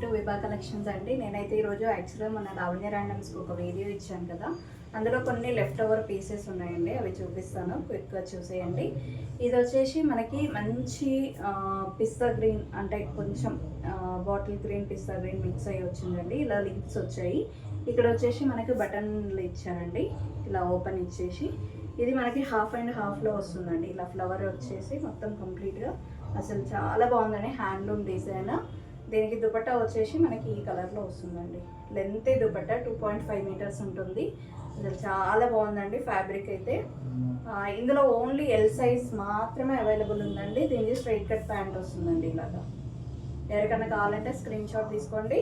To విభా collections అండి. నేనైతే ఈరోజు యాక్చువల్గా మన లావణ్య ర్యాండమ్స్కి ఒక వీడియో ఇచ్చాను కదా, అందులో కొన్ని లెఫ్ట్ ఓవర్ పీసెస్ ఉన్నాయండి, అవి చూపిస్తాను, క్విక్గా చూసేయండి. ఇది వచ్చేసి మనకి మంచి పిస్తా గ్రీన్, అంటే కొంచెం బాటిల్ గ్రీన్ పిస్తా గ్రీన్ మిక్స్ అయ్యి వచ్చిందండి. ఇలా లీవ్స్ వచ్చాయి. ఇక్కడ వచ్చేసి మనకి బటన్లు ఇచ్చారండి, ఇలా ఓపెన్ ఇచ్చేసి. ఇది మనకి హాఫ్ అండ్ హాఫ్లో వస్తుందండి. ఇలా ఫ్లవర్ వచ్చేసి మొత్తం కంప్లీట్గా అసలు చాలా బాగుందండి. Handloom design. దీనికి దుపట్టా వచ్చేసి మనకి ఈ కలర్లో వస్తుందండి. లెంత్ దుపట్టా 2.5 మీటర్స్ ఉంటుంది. అసలు చాలా బాగుందండి ఫ్యాబ్రిక్ అయితే. ఇందులో ఓన్లీ ఎల్ సైజ్ మాత్రమే అవైలబుల్ ఉందండి. దీనికి స్ట్రైట్ కట్ ప్యాంట్ వస్తుందండి. ఇలాగా ఎవరికైనా కావాలంటే స్క్రీన్ షాట్ తీసుకోండి.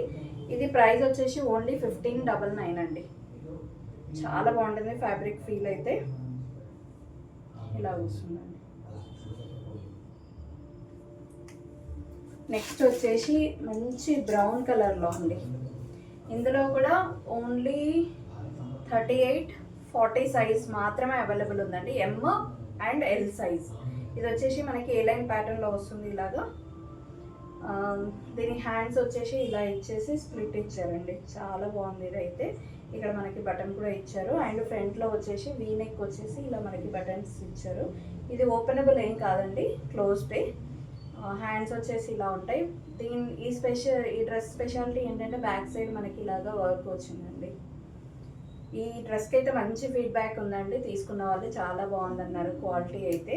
ఇది ప్రైస్ వచ్చేసి ఓన్లీ 1599 అండి. చాలా బాగుంటుంది ఫ్యాబ్రిక్ ఫీల్ అయితే. ఇలా వస్తుందండి. నెక్స్ట్ వచ్చేసి మంచి బ్రౌన్ కలర్లో అండి. ఇందులో కూడా ఓన్లీ 38-40 సైజ్ మాత్రమే అవైలబుల్ ఉందండి. ఎమ్ అండ్ ఎల్ సైజ్. ఇది వచ్చేసి మనకి ఏ లైన్ ప్యాటర్న్లో వస్తుంది. ఇలాగా దీని హ్యాండ్స్ వచ్చేసి ఇలా ఇచ్చేసి స్ప్లిట్ ఇచ్చారండి. చాలా బాగుంది ఇది అయితే. ఇక్కడ మనకి బటన్ కూడా ఇచ్చారు. అండ్ ఫ్రంట్లో వచ్చేసి వీ నెక్ వచ్చేసి ఇలా మనకి బటన్స్ ఇచ్చారు. ఇది ఓపెనబుల్ ఏం కాదండి, క్లోజ్డే. హ్యాండ్స్ వచ్చేసి ఇలా ఉంటాయి. ఈ డ్రెస్ స్పెషాలిటీ ఏంటంటే బ్యాక్ సైడ్ మనకి ఇలాగా వర్క్ వచ్చిందండి. ఈ డ్రెస్కి అయితే మంచి ఫీడ్బ్యాక్ ఉందండి. తీసుకున్న వాళ్ళు చాలా బాగుందన్నారు క్వాలిటీ అయితే.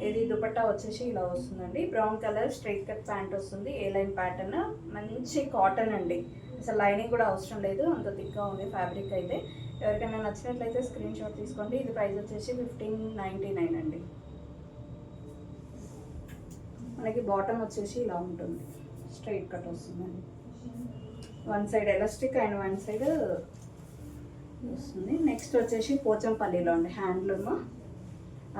ఇది దుపట్టా వచ్చేసి ఇలా వస్తుందండి. Brown colour straight cut pant వస్తుంది. ఏ లైన్ ప్యాటర్న్, మంచి కాటన్ అండి. అసలు లైనింగ్ కూడా అవసరం లేదు, అంత థిక్గా ఉంది ఫ్యాబ్రిక్ అయితే. ఎవరికైనా నచ్చినట్లయితే స్క్రీన్ షాట్ తీసుకోండి. ఇది ప్రైస్ వచ్చేసి 1599 అండి. మనకి బాటమ్ వచ్చేసి ఇలా ఉంటుంది, స్ట్రైట్ కట్ వస్తుందండి. One side elastic and one side వస్తుంది. నెక్స్ట్ వచ్చేసి పోచంపల్లిలో అండి, హ్యాండ్లూమ్.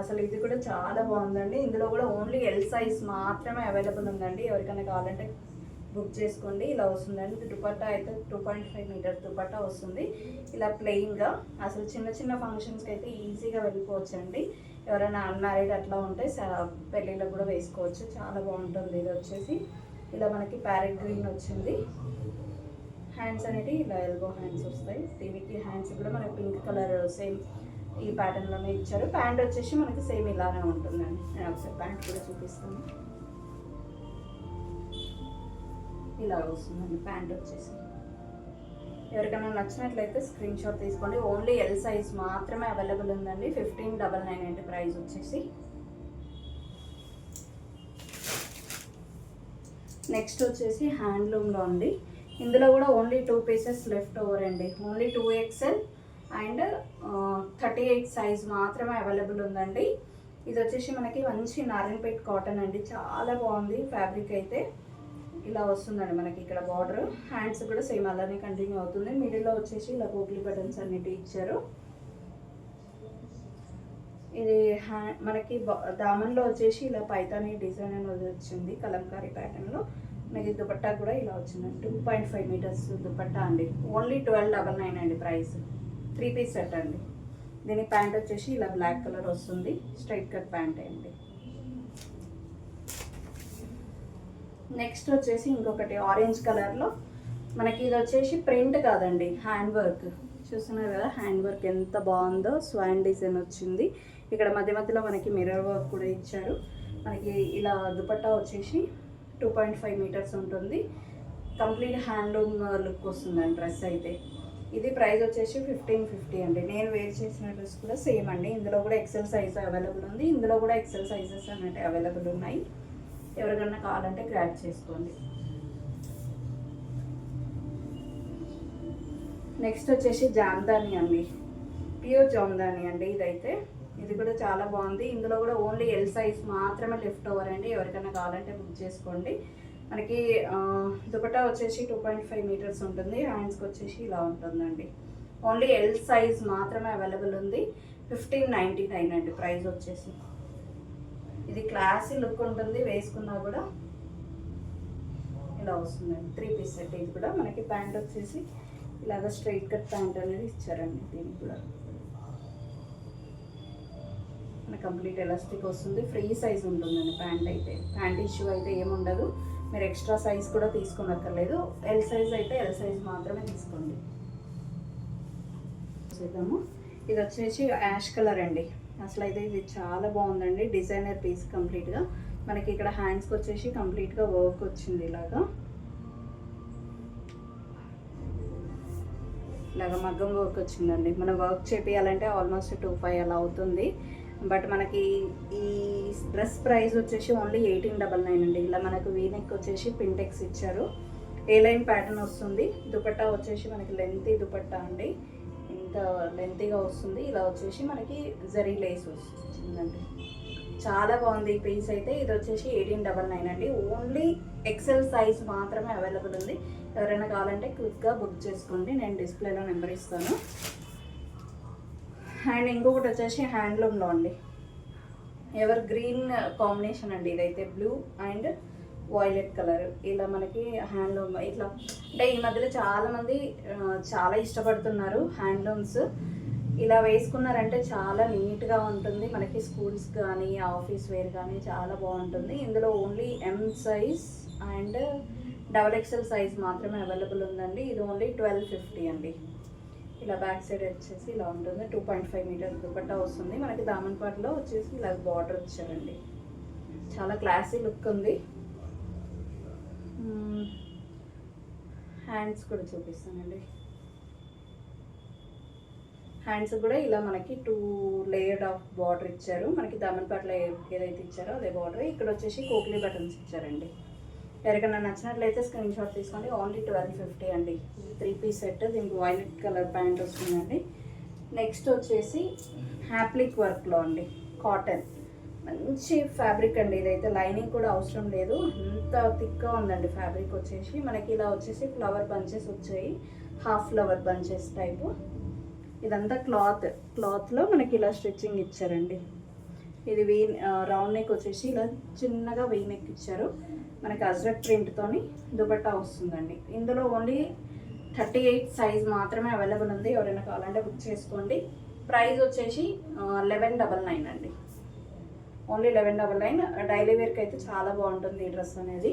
అసలు ఇది కూడా చాలా బాగుందండి. ఇందులో కూడా ఓన్లీ ఎల్ సైజ్ మాత్రమే అవైలబుల్ ఉందండి. ఎవరికైనా కావాలంటే బుక్ చేసుకోండి. ఇలా వస్తుందండి. దుపట్టా అయితే 2.5 మీటర్స్ దుపట్టా వస్తుంది. ఇలా ప్లెయిన్గా. అసలు చిన్న చిన్న ఫంక్షన్స్కి అయితే ఈజీగా వెళ్ళిపోవచ్చండి. ఎవరైనా అన్మ్యారీడ్ అట్లా ఉంటే పెళ్ళిళ్ళకు కూడా వేసుకోవచ్చు. చాలా బాగుంటుంది. ఇది వచ్చేసి ఇలా మనకి ప్యారెట్ గ్రీన్ వచ్చింది. హ్యాండ్స్ అనేవి ఇలా ఎల్బో హ్యాండ్స్ వస్తాయి. దీనికి హ్యాండ్స్ కూడా మనకి పింక్ కలర్ సేమ్ ఈ ప్యాటర్న్లోనే ఇచ్చారు. ప్యాంట్ వచ్చేసి మనకి సేమ్ ఇలానే ఉంటుందండి. నేను ఒకసారి ప్యాంట్ కూడా చూపిస్తాను. ఇలా వస్తుందండి ప్యాంట్ వచ్చేసి. ఎవరికైనా నచ్చినట్లయితే స్క్రీన్ షాట్ తీసుకోండి. ఓన్లీ ఎల్ సైజ్ మాత్రమే అవైలబుల్ ఉందండి. 1599 అండి ప్రైస్ వచ్చేసి. నెక్స్ట్ వచ్చేసి హ్యాండ్లూమ్లో అండి. ఇందులో కూడా ఓన్లీ 2 పీసెస్ లెఫ్ట్ ఓవర్ అండి. ఓన్లీ 2XL అండ్ 38 సైజ్ మాత్రమే అవైలబుల్ ఉందండి. ఇది వచ్చేసి మనకి మంచి నారాయణపేట్ కాటన్ అండి. చాలా బాగుంది ఫ్యాబ్రిక్ అయితే. ఇలా వస్తుందండి మనకి ఇక్కడ బార్డర్. హ్యాండ్స్ కూడా సేమ్ అలానే కంటిన్యూ అవుతుంది. మిడిల్లో వచ్చేసి ఇలా పోట్లీ బటన్స్ అన్నిటి ఇచ్చారు. ఇది మనకి దామన్లో వచ్చేసి ఇలా పైతాని డిజైన్ అనేది వచ్చింది కలంకారీ ప్యాటర్న్లో. మనకి దుపట్టా కూడా ఇలా వచ్చిందండి. 2.5 మీటర్స్ దుపట్టా అండి. ఓన్లీ 1299 అండి ప్రైస్. 3 పీస్ సెట్ అండి. దీని ప్యాంట్ వచ్చేసి ఇలా బ్లాక్ కలర్ వస్తుంది. స్ట్రైట్ కట్ ప్యాంట్ అండి. నెక్స్ట్ వచ్చేసి ఇంకొకటి ఆరెంజ్ కలర్లో మనకి. ఇది వచ్చేసి ప్రింట్ కాదండి, హ్యాండ్ వర్క్. చూస్తున్నారు కదా హ్యాండ్ వర్క్ ఎంత బాగుందో. స్వాన్ డిజైన్ వచ్చింది. ఇక్కడ మధ్య మధ్యలో మనకి మిర్రర్ వర్క్ కూడా ఇచ్చారు. మనకి ఇలా దుపట్టా వచ్చేసి 2.5 మీటర్స్ ఉంటుంది. కంప్లీట్ హ్యాండ్లూమ్ లుక్ వస్తుందండి డ్రెస్ అయితే. ఇది ప్రైస్ వచ్చేసి 1550 అండి. నేను వేర్ చేసిన డ్రెస్ కూడా సేమ్ అండి. ఇందులో కూడా ఎక్సెల్ సైజ్ అవైలబుల్ ఉంది. ఇందులో కూడా ఎక్సెల్ సైజెస్ అనేవి అవైలబుల్ ఉన్నాయి. ఎవరికన్నా కావాలంటే గ్రాబ్ చేసుకోండి. నెక్స్ట్ వచ్చేసి జామ్దాని అండి, ప్యూర్ జామ్దాని అండి ఇదైతే. ఇది కూడా చాలా బాగుంది. ఇందులో కూడా ఓన్లీ ఎల్ సైజ్ మాత్రమే లెఫ్ట్ ఓవర్ అండి. ఎవరికైనా కావాలంటే బుక్ చేసుకోండి. మనకి దుపట్టా వచ్చేసి 2.5 మీటర్స్ ఉంటుంది. హ్యాండ్స్కి వచ్చేసి ఇలా ఉంటుందండి. ఓన్లీ ఎల్ సైజ్ మాత్రమే అవైలబుల్ ఉంది. 1599 అండి ప్రైస్ వచ్చేసి. ఇది క్లాసీ లుక్ ఉంటుంది, వేసుకున్నా కూడా ఇలా వస్తుందండి. 3 పీస్ సెట్. ఇది కూడా మనకి ప్యాంట్ వచ్చేసి ఇలాగ స్ట్రైట్ కట్ ప్యాంట్ అనేది ఇచ్చారండి. దీనికి కూడా మన కంప్లీట్ ఎలాస్టిక్ వస్తుంది. ఫ్రీ సైజ్ ఉంటుందండి ప్యాంట్ అయితే. ప్యాంట్ ఇష్యూ అయితే ఏముండదు. మీరు ఎక్స్ట్రా సైజ్ కూడా తీసుకోనక్కర్లేదు. ఎల్ సైజ్ అయితే ఎల్ సైజ్ మాత్రమే తీసుకోండి. చూద్దాము. ఇది వచ్చేసి యాష్ కలర్ అండి. అసలు అయితే ఇది చాలా బాగుందండి. డిజైనర్ పీస్ కంప్లీట్గా. మనకి ఇక్కడ హ్యాండ్స్కి వచ్చేసి కంప్లీట్గా వర్క్ వచ్చింది. ఇలాగా మగ్గం వర్క్ వచ్చిందండి. మనం వర్క్ చేపియాలంటే ఆల్మోస్ట్ 2,500 అలా అవుతుంది. బట్ మనకి ఈ డ్రెస్ ప్రైస్ వచ్చేసి ఓన్లీ 1899 అండి. ఇలా మనకు వీనెక్ వచ్చేసి పింటెక్స్ ఇచ్చారు. ఏ లైన్ ప్యాటర్న్ వస్తుంది. దుపట్టా వచ్చేసి మనకి లెంతీ దుపట్టా అండి. ఇంత లెంతీగా వస్తుంది. ఇలా వచ్చేసి మనకి జరీ లేస్ వచ్చిందండి. చాలా బాగుంది ఈ పీస్ అయితే. ఇది వచ్చేసి 1899 అండి. ఓన్లీ ఎక్సెల్ సైజ్ మాత్రమే అవైలబుల్ ఉంది. ఎవరైనా కావాలంటే క్విక్గా బుక్ చేసుకోండి. నేను డిస్ప్లేలో నెంబర్ ఇస్తాను. అండ్ ఇంకొకటి వచ్చేసి హ్యాండ్లూమ్లో అండి. ఎవర్ గ్రీన్ కాంబినేషన్ అండి. ఇదైతే బ్లూ అండ్ వాయిలెట్ కలర్. ఇలా మనకి హ్యాండ్లూమ్ ఇట్లా అంటే ఈ మధ్యలో చాలామంది చాలా ఇష్టపడుతున్నారు హ్యాండ్లూమ్స్. ఇలా వేసుకున్నారంటే చాలా నీట్గా ఉంటుంది. మనకి స్కూల్స్ కానీ ఆఫీస్ వేర్ కానీ చాలా బాగుంటుంది. ఇందులో only M size and XXL size మాత్రమే అవైలబుల్ ఉందండి. ఇది ఓన్లీ 1250 అండి. ఇలా బ్యాక్ సైడ్ వచ్చేసి ఇలా ఉంటుంది. 2.5 మీటర్స్ దుపట్టా వస్తుంది. మనకి దామన్ పాటలో వచ్చేసి ఇలా బార్డర్ వచ్చారండి. చాలా క్లాసీ లుక్ ఉంది. హ్యాండ్స్ కూడా చూపిస్తానండి. హ్యాండ్స్ కూడా ఇలా మనకి 2 లేయర్డ్ ఆఫ్ బార్డర్ ఇచ్చారు. మనకి దామన్ పాటలో ఏదైతే ఇచ్చారో అదే బార్డర్. ఇక్కడ వచ్చేసి కోక్లీ బటన్స్ ఇచ్చారండి. ఎవరికైనా నచ్చినట్లయితే స్క్రీన్ షాట్ తీసుకోండి. ఓన్లీ 1250 అండి. 3 పీస్ సెట్. దీనికి వైలెట్ కలర్ ప్యాంట్ వస్తుందండి. నెక్స్ట్ వచ్చేసి హ్యాప్లిక్ వర్క్లో అండి. కాటన్ మంచి ఫ్యాబ్రిక్ అండి. ఇదైతే లైనింగ్ కూడా అవసరం లేదు. అంత థిక్గా ఉందండి ఫ్యాబ్రిక్ వచ్చేసి. మనకి ఇలా వచ్చేసి ఫ్లవర్ బంచెస్ వచ్చాయి. Half flower bunches type. ఇదంతా క్లాత్లో మనకి ఇలా స్టిచ్చింగ్ ఇచ్చారండి. ఇది రౌండ్ నెక్ వచ్చేసి ఇలా చిన్నగా నెక్ ఇచ్చారు. మనకి అజ్రక్ ప్రింట్తోని దుపట్టా వస్తుందండి. ఇందులో ఓన్లీ 38 సైజ్ మాత్రమే అవైలబుల్ ఉంది. ఎవరైనా కావాలంటే బుక్ చేసుకోండి. ప్రైస్ వచ్చేసి 1199 అండి. ఓన్లీ 1199. డైలీ వేర్కి అయితే చాలా బాగుంటుంది ఈ డ్రెస్ అనేది.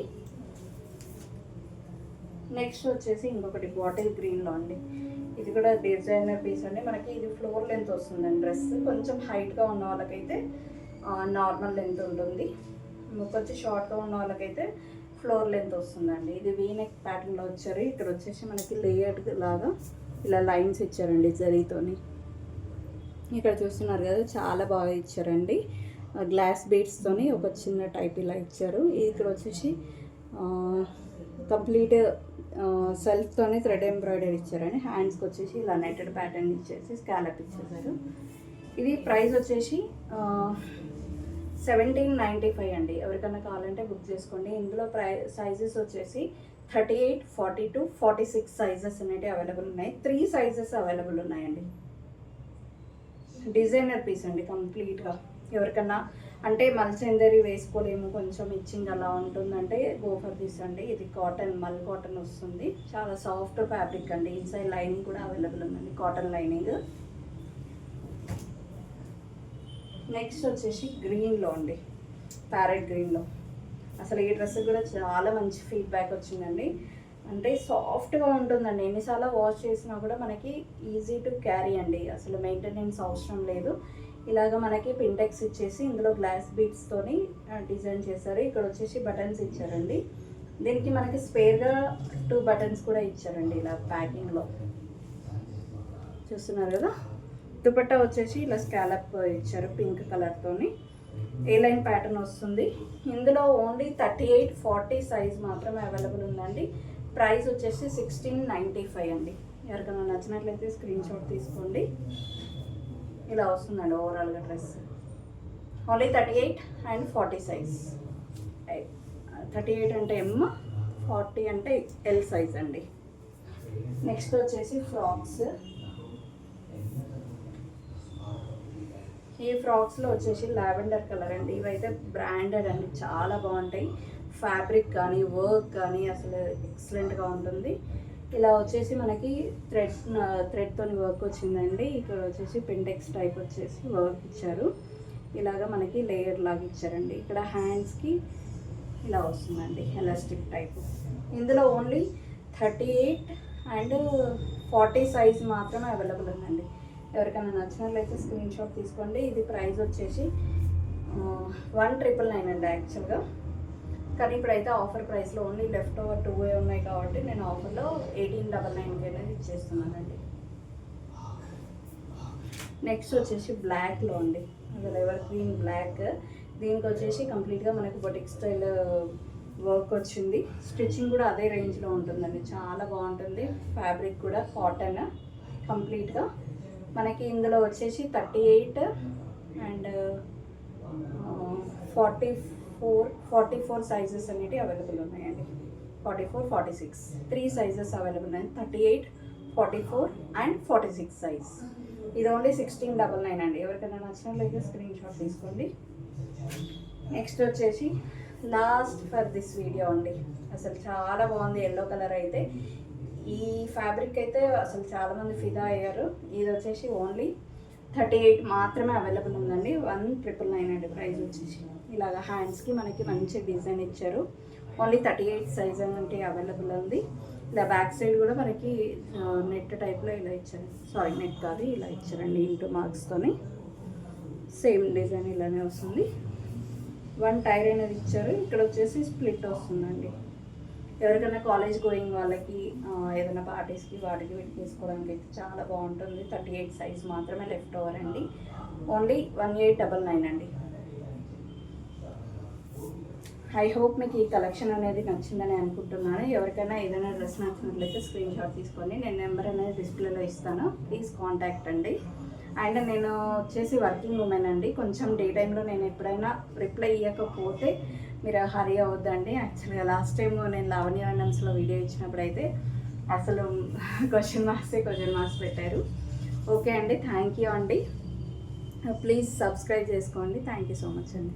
నెక్స్ట్ వచ్చేసి ఇంకొకటి బాటిల్ గ్రీన్లో అండి. ఇది కూడా డిజైనర్ పీస్ అండి. మనకి ఇది ఫ్లోర్ లెంత్ వస్తుందండి. డ్రెస్ కొంచెం హైట్గా ఉన్న వాళ్ళకైతే నార్మల్ లెంత్ ఉంటుంది. కొంచెం షార్ట్గా ఉన్న వాళ్ళకైతే ఫ్లోర్ లెంత్ వస్తుందండి. ఇది వీనెక్ ప్యాటర్న్లో వచ్చారు. ఇక్కడ వచ్చేసి మనకి లేయర్డ్ లాగా ఇలా లైన్స్ ఇచ్చారండి జరీతోని. ఇక్కడ చూస్తున్నారు కదా చాలా బాగా ఇచ్చారండి. గ్లాస్ బీడ్స్తోని ఒక చిన్న టైప్ ఇలా ఇచ్చారు. ఇక్కడ వచ్చేసి కంప్లీట్ సెల్ఫ్తోనే థ్రెడ్ ఎంబ్రాయిడరీ ఇచ్చారండి. హ్యాండ్స్కి వచ్చేసి ఇలా నెట్టెడ్ ప్యాటర్న్ ఇచ్చేసి స్కాలప్ ఇచ్చేసారు. ఇది ప్రైస్ వచ్చేసి 1795 అండి. ఎవరికైనా కావాలంటే బుక్ చేసుకోండి. ఇందులో సైజెస్ వచ్చేసి 38, 42, 46 సైజెస్ అనేవి అవైలబుల్ ఉన్నాయి. 3 సైజెస్ అవైలబుల్ ఉన్నాయండి. డిజైనర్ పీస్ అండి కంప్లీట్గా. ఎవరికన్నా అంటే మల్చందరి వేసుకోలేము, కొంచెం ఇచ్చింగ్ అలా ఉంటుందంటే గో ఫర్ దిస్ అండి. ఇది కాటన్, మల్ కాటన్ వస్తుంది. చాలా సాఫ్ట్ ఫ్యాబ్రిక్ అండి. ఇన్సైడ్ లైనింగ్ కూడా అవైలబుల్ ఉందండి, కాటన్ లైనింగ్. నెక్స్ట్ వచ్చేసి గ్రీన్లో అండి, ప్యారెట్ గ్రీన్లో. అసలు ఈ డ్రెస్ కూడా చాలా మంచి ఫీడ్బ్యాక్ వచ్చిందండి. అంటే సాఫ్ట్గా ఉంటుందండి. ఎన్నిసార్లు వాష్ చేసినా కూడా మనకి ఈజీ టు క్యారీ అండి. అసలు మెయింటెనెన్స్ అవసరం లేదు. ఇలాగ మనకి పింటెక్స్ ఇచ్చేసి ఇందులో గ్లాస్ బీడ్స్తోని డిజైన్ చేశారు. ఇక్కడ వచ్చేసి బటన్స్ ఇచ్చారండి. దీనికి మనకి స్పేర్గా 2 బటన్స్ కూడా ఇచ్చారండి ఇలా ప్యాకింగ్లో. చూస్తున్నారు కదా. దుపట్టా వచ్చేసి ఇలా స్కాలప్ ఇచ్చారు పింక్ కలర్తోని. ఏ లైన్ ప్యాటర్న్ వస్తుంది. ఇందులో ఓన్లీ 38, 40 సైజ్ మాత్రమే అవైలబుల్ ఉందండి. ప్రైస్ వచ్చేసి 1695 అండి. ఎవరికైనా నచ్చినట్లయితే స్క్రీన్ షాట్ తీసుకోండి. ఇలా వస్తుందండి ఓవరాల్గా డ్రెస్. Only 38 and 40 size. 38 అంటే ఎమ్, 40 అంటే ఎల్ సైజ్ అండి. నెక్స్ట్ వచ్చేసి ఫ్రాక్స్. ఈ ఫ్రాక్స్లో వచ్చేసి లావెండర్ కలర్ అండి. ఇవైతే బ్రాండెడ్ అండి, చాలా బాగుంటాయి. ఫ్యాబ్రిక్ కానీ వర్క్ కానీ అసలు ఎక్సలెంట్గా ఉంటుంది. ఇలా వచ్చేసి మనకి థ్రెడ్తో వర్క్ వచ్చిందండి. ఇక్కడ వచ్చేసి పింటెక్స్ టైప్ వచ్చేసి వర్క్ ఇచ్చారు. ఇలాగా మనకి లేయర్ లాగా ఇచ్చారండి. ఇక్కడ హ్యాండ్స్కి ఇలా వస్తుందండి ఎలాస్టిక్ టైప్. ఇందులో ఓన్లీ 38 అండ్ 40 సైజ్ మాత్రమే అవైలబుల్ ఉందండి. ఎవరికైనా నచ్చినట్లయితే స్క్రీన్ షాట్ తీసుకోండి. ఇది ప్రైస్ వచ్చేసి 1999 అండి యాక్చువల్గా. కానీ ఇప్పుడైతే ఆఫర్ ప్రైస్లో ఓన్లీ లెఫ్ట్ ఓవర్ 2 ఉన్నాయి కాబట్టి నేను ఆఫర్లో 1899 అనేది ఇచ్చేస్తున్నానండి. నెక్స్ట్ వచ్చేసి బ్లాక్లో అండి, అసలు ఎవర్ గ్రీన్ బ్లాక్. దీనికి వచ్చేసి కంప్లీట్గా మనకి బొటిక్ స్టైల్ వర్క్ వచ్చింది. స్టిచ్చింగ్ కూడా అదే రేంజ్లో ఉంటుందండి, చాలా బాగుంటుంది. ఫ్యాబ్రిక్ కూడా కాటన్ కంప్లీట్గా. మనకి ఇందులో వచ్చేసి 38 అండ్ 44 సైజెస్ అనేవి అవైలబుల్ ఉన్నాయండి. 44, 46 3 సైజెస్ అవైలబుల్ ఉన్నాయి. 38, 44 అండ్ 46 సైజ్. ఇది ఓన్లీ 1699 అండి. ఎవరికైనా నచ్చినట్లయితే స్క్రీన్ షాట్ తీసుకోండి. నెక్స్ట్ వచ్చేసి లాస్ట్ ఫర్ దిస్ వీడియో అండి, అసలు చాలా బాగుంది. ఎల్లో కలర్ అయితే ఈ ఫ్యాబ్రిక్ అయితే అసలు చాలామంది ఫిదా అయ్యారు. ఇది వచ్చేసి ఓన్లీ 38 మాత్రమే అవైలబుల్ ఉందండి. 1999 అండి ప్రైస్ వచ్చేసి. ఇలాగ హ్యాండ్స్కి మనకి మంచి డిజైన్ ఇచ్చారు. ఓన్లీ 38 సైజ్ అంటే అవైలబుల్ ఉంది. ఇలా బ్యాక్ సైడ్ కూడా మనకి నెట్ టైప్లో ఇలా ఇచ్చారు. సారీ, నెట్ కాదు, ఇలా ఇచ్చారండి ఇంటూ మార్క్స్తోని. సేమ్ డిజైన్ ఇలానే వస్తుంది. 1 టైర్ అనేది ఇచ్చారు. ఇక్కడ వచ్చేసి స్ప్లిట్ వస్తుందండి. ఎవరికైనా కాలేజ్ గోయింగ్ వాళ్ళకి ఏదైనా పార్టీస్కి వాటికి వీటికి తీసుకోవడానికి అయితే చాలా బాగుంటుంది. 38 సైజ్ మాత్రమే లెఫ్ట్ ఓవర్ అండి. ఓన్లీ 1899 అండి. ఐ హోప్ మీకు ఈ కలెక్షన్ అనేది నచ్చిందని అనుకుంటున్నాను. ఎవరికైనా ఏదైనా డ్రెస్ నచ్చినట్లయితే స్క్రీన్ షాట్ తీసుకొని నేను నెంబర్ అనేది డిస్ప్లేలో ఇస్తాను, ప్లీజ్ కాంటాక్ట్ అండి. అండ్ నేను వచ్చేసి వర్కింగ్ ఉమెన్ అండి. కొంచెం డే టైంలో నేను ఎప్పుడైనా రిప్లై ఇవ్వకపోతే మీరు హరీ అవ్వద్దండి. యాక్చువల్గా లాస్ట్ టైం నేను లావణ్య ర్యాండమ్స్లో వీడియో ఇచ్చినప్పుడు అయితే అసలు క్వశ్చన్ మార్క్స్ పెట్టారు. ఓకే అండి, థ్యాంక్ యూ అండి. ప్లీజ్ సబ్స్క్రైబ్ చేసుకోండి. థ్యాంక్ యూ సో మచ్ అండి.